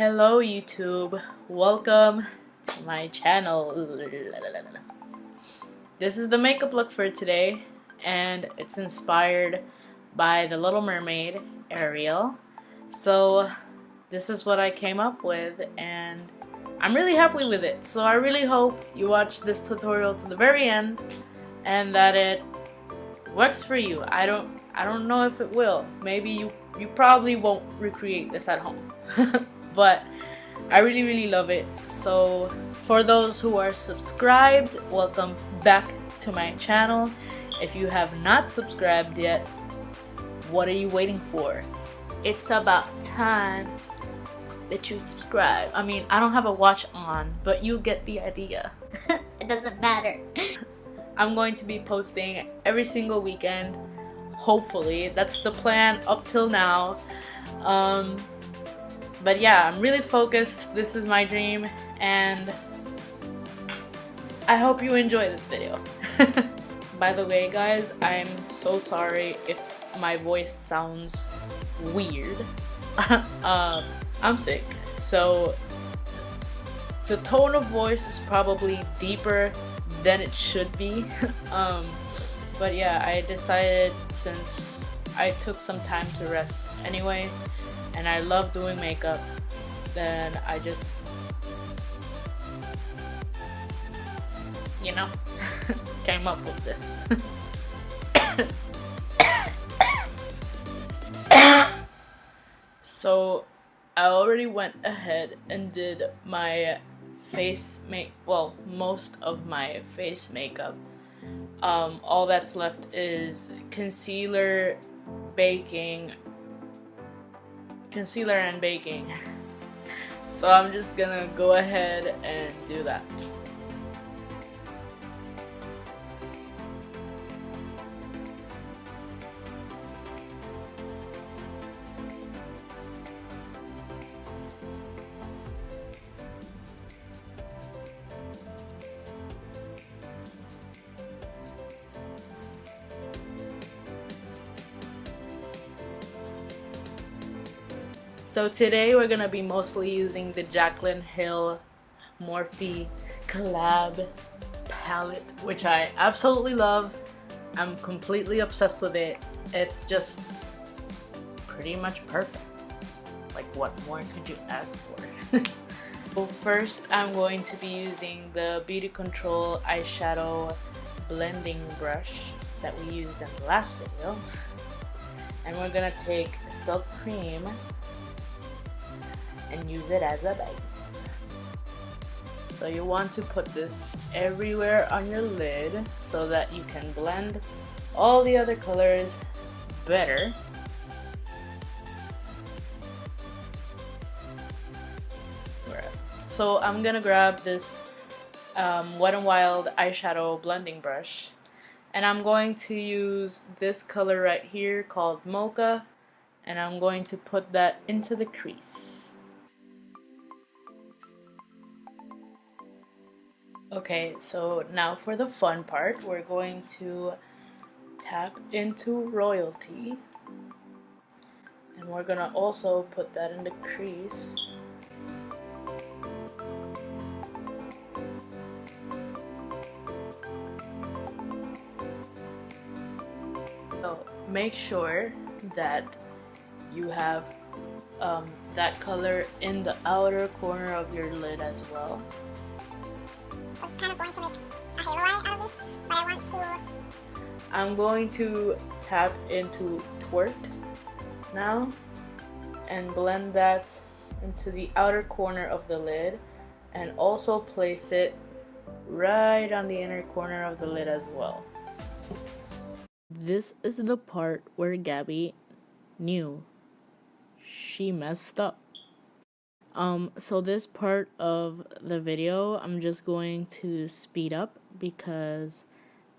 Hello YouTube, welcome to my channel. This is the makeup look for today, and it's inspired by the Little Mermaid, Ariel. So this is what I came up with, and I'm really happy with it. So I really hope you watch this tutorial to the very end and that it works for you. I don't know if it will. Maybe you probably won't recreate this at home. But I really love it. So for those who are subscribed, welcome back to my channel. If you have not subscribed yet, what are you waiting for? It's about time that you subscribe. I mean, I don't have a watch on, but you get the idea. It doesn't matter. I'm going to be posting every single weekend, hopefully. That's the plan up till now. But yeah, I'm really focused. This is my dream, and I hope you enjoy this video. By the way, guys, I'm so sorry if my voice sounds weird. I'm sick, so the tone of voice is probably deeper than it should be. But yeah, I decided, since I took some time to rest anyway, and I love doing makeup, then I just, you know, came up with this. So I already went ahead and did my most of my face makeup. All that's left is concealer and baking. So I'm just gonna go ahead and do that. So today we're gonna be mostly using the Jaclyn Hill Morphe collab palette, which I absolutely love. I'm completely obsessed with it. It's just pretty much perfect. Like, what more could you ask for? So first, I'm going to be using the Beauty Control eyeshadow blending brush that we used in the last video. And we're gonna take Silk Cream and use it as a base. So you want to put this everywhere on your lid so that you can blend all the other colors better. So I'm gonna grab this Wet n Wild eyeshadow blending brush, and I'm going to use this color right here called Mocha, and I'm going to put that into the crease. Okay, so now for the fun part, we're going to tap into Royalty, and we're gonna also put that in the crease. So make sure that you have that color in the outer corner of your lid as well. I'm kind of going to make a halo eye out of this, but I want to... I'm going to tap into Twerk now and blend that into the outer corner of the lid, and also place it right on the inner corner of the lid as well. This is the part where Gabby knew she messed up. So this part of the video, I'm just going to speed up because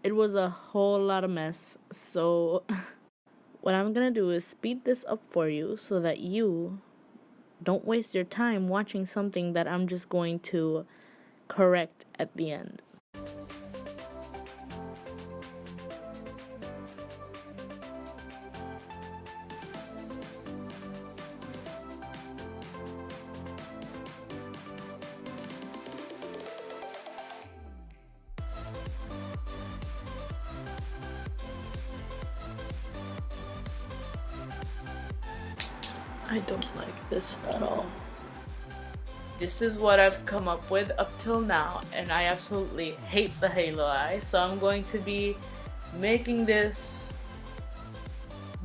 it was a whole lot of mess. So what I'm gonna do is speed this up for you so that you don't waste your time watching something that I'm just going to correct at the end. I don't like this at all. This is what I've come up with up till now, and I absolutely hate the halo eye, so I'm going to be making this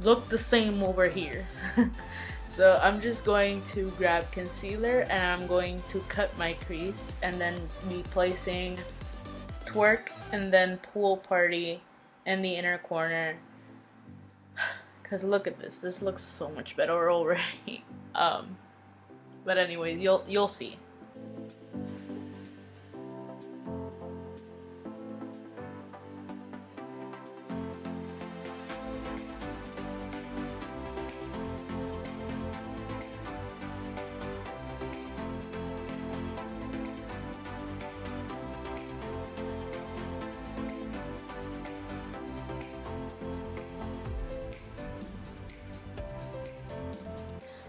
look the same over here. So I'm just going to grab concealer and I'm going to cut my crease and then be placing Twerk and then Pool Party in the inner corner. Cause look at this. This looks so much better already. But anyways, you'll see.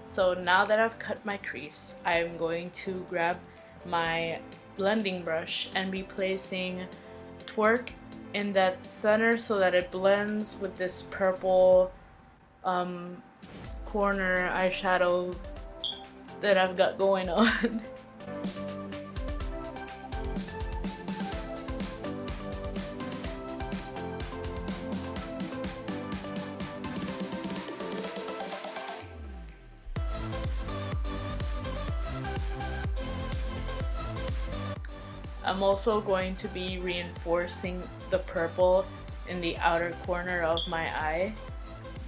So now that I've cut my crease, I'm going to grab my blending brush and be placing Twerk in that center so that it blends with this purple corner eyeshadow that I've got going on. I'm also going to be reinforcing the purple in the outer corner of my eye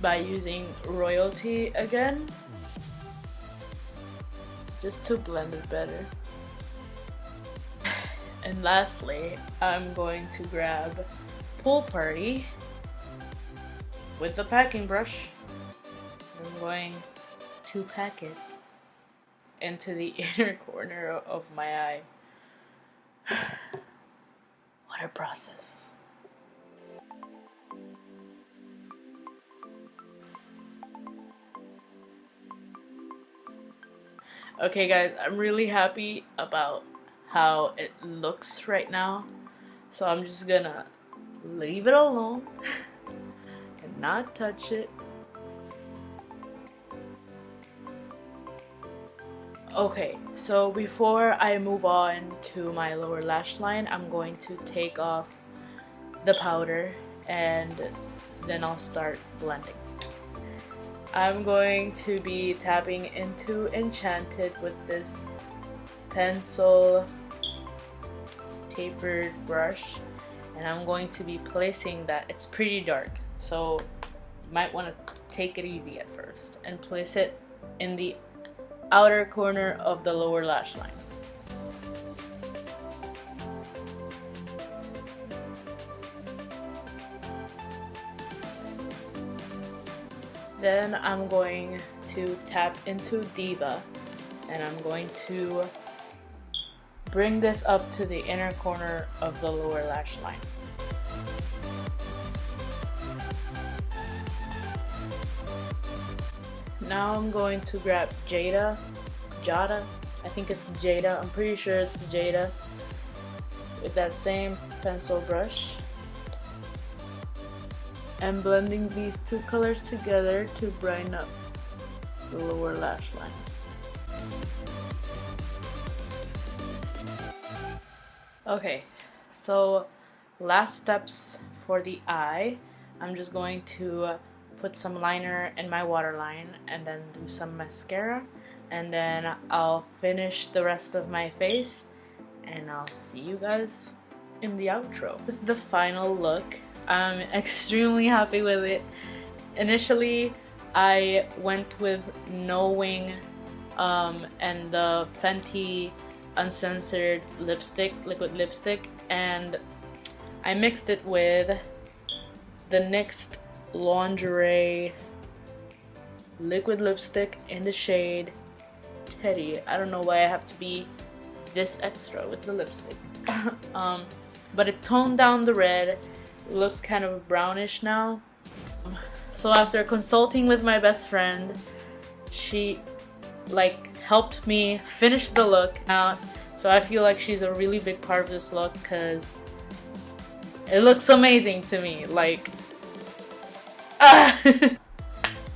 by using Royalty again, just to blend it better. And lastly, I'm going to grab Pool Party with the packing brush. I'm going to pack it into the inner corner of my eye. What a process. Okay guys, I'm really happy about how it looks right now. So I'm just gonna leave it alone and not touch it. Okay, so before I move on to my lower lash line, I'm going to take off the powder and then I'll start blending. I'm going to be tapping into Enchanted with this pencil tapered brush, and I'm going to be placing that. It's pretty dark, so you might want to take it easy at first and place it in the outer corner of the lower lash line. Then I'm going to tap into Diva and I'm going to bring this up to the inner corner of the lower lash line. Now I'm going to grab Jada, I think it's Jada, I'm pretty sure it's Jada, with that same pencil brush. And blending these two colors together to brighten up the lower lash line. Okay, so last steps for the eye. I'm just going to put some liner in my waterline and then do some mascara, and then I'll finish the rest of my face and I'll see you guys in the outro. This is the final look. I'm extremely happy with it. Initially I went with No Wing and the Fenty Uncensored lipstick, liquid lipstick, and I mixed it with the NYX Lingerie liquid lipstick in the shade Teddy. I don't know why I have to be this extra with the lipstick. But it toned down the red. It looks kind of brownish now. So after consulting with my best friend, she helped me finish the look out. So I feel like she's a really big part of this look because it looks amazing to me.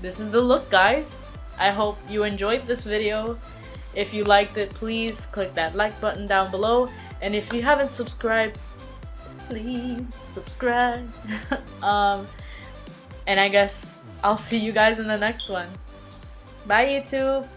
This is the look, guys. I hope you enjoyed this video. If you liked it, please click that like button down below. And if you haven't subscribed, please subscribe. And I guess I'll see you guys in the next one. Bye, YouTube!